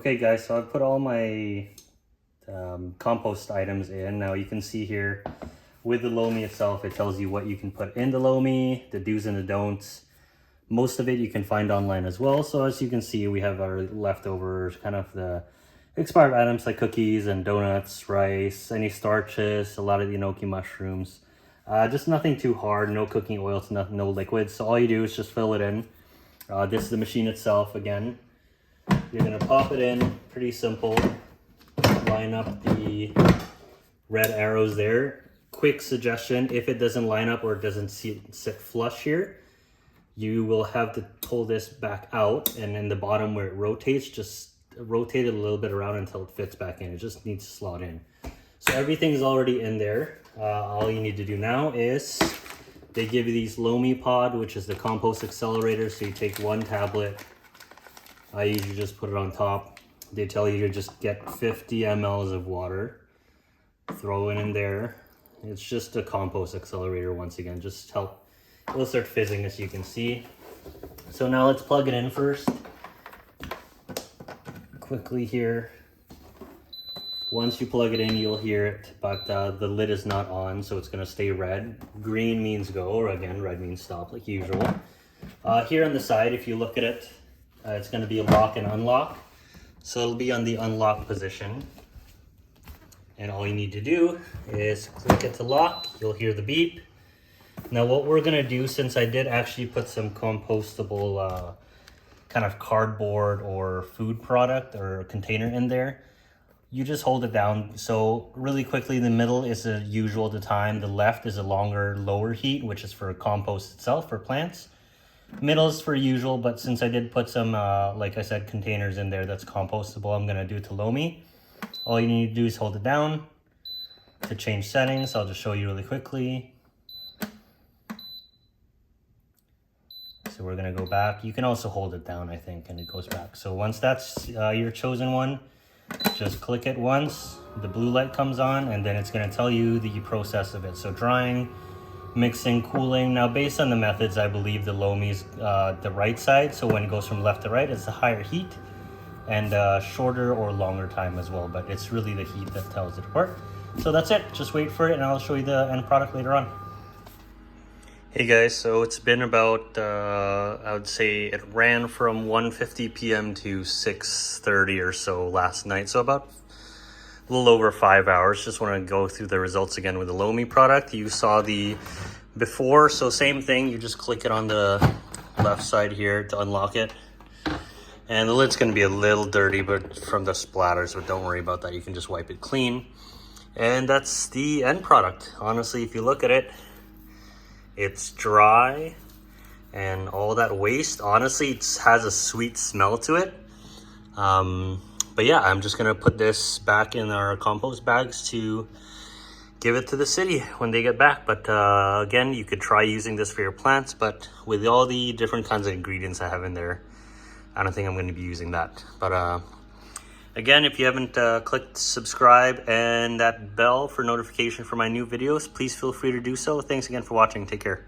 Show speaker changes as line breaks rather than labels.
Okay guys, so I've put all my compost items in. Now you can see here with the LOMI itself, it tells you what you can put in the LOMI, the do's and the don'ts. Most of it you can find online as well. So as you can see, we have our leftovers, kind of the expired items like cookies and donuts, rice, any starches, a lot of the enoki mushrooms. Just nothing too hard, no cooking oils, no liquids. So all you do is just fill it in. This is the machine itself again. You're gonna pop it in, pretty simple. Line up the red arrows there. Quick suggestion, if it doesn't line up or it doesn't sit flush here, you will have to pull this back out, and in the bottom where it rotates, just rotate it a little bit around until it fits back in. It just needs to slot in. So everything's already in there. All you need to do now is, they give you these LOMI pod, which is the compost accelerator. So you take one tablet, I usually just put it on top. They tell you to just get 50 mLs of water, throw it in there. It's just a compost accelerator once again, just help. It'll start fizzing as you can see. So now let's plug it in first. Quickly here. Once you plug it in, you'll hear it, but the lid is not on, so it's gonna stay red. Green means go, or again, red means stop, like usual. Here on the side, if you look at it, it's gonna be a lock and unlock. So it'll be on the unlock position. And all you need to do is click it to lock, you'll hear the beep. Now what we're gonna do, since I did actually put some compostable kind of cardboard or food product or container in there, you just hold it down. So really quickly, the middle is the usual the time. The left is a longer, lower heat, which is for compost itself, for plants. Middle is for usual, but since I did put some, like I said, containers in there that's compostable, I'm gonna do it to LOMI. All you need to do is hold it down to change settings. I'll just show you really quickly. So we're gonna go back. You can also hold it down, I think, and it goes back. So once that's your chosen one, just click it once, the blue light comes on, and then it's gonna tell you the process of it. So drying, mixing, cooling. Now based on the methods, I believe the LOMI's the right side. So when it goes from left to right, it's a higher heat and shorter or longer time as well. But it's really the heat that tells it apart. So that's it, just wait for it and I'll show you the end product later on. Hey guys, so it's been about, I would say it ran from 1:50 p.m. to 6:30 or so last night. So about a little over 5 hours. Just want to go through the results again with the LOMI product. You saw the before, so same thing. You just click it on the left side here to unlock it. And the lid's going to be a little dirty, but from the splatters, but don't worry about that. You can just wipe it clean. And that's the end product. Honestly, if you look at it, it's dry and all that waste, honestly, it has a sweet smell to it. But yeah, I'm just gonna put this back in our compost bags to give it to the city when they get back. But again, you could try using this for your plants, but with all the different kinds of ingredients I have in there, I don't think I'm gonna be using that. But again, if you haven't clicked subscribe and that bell for notification for my new videos, please feel free to do so. Thanks again for watching. Take care.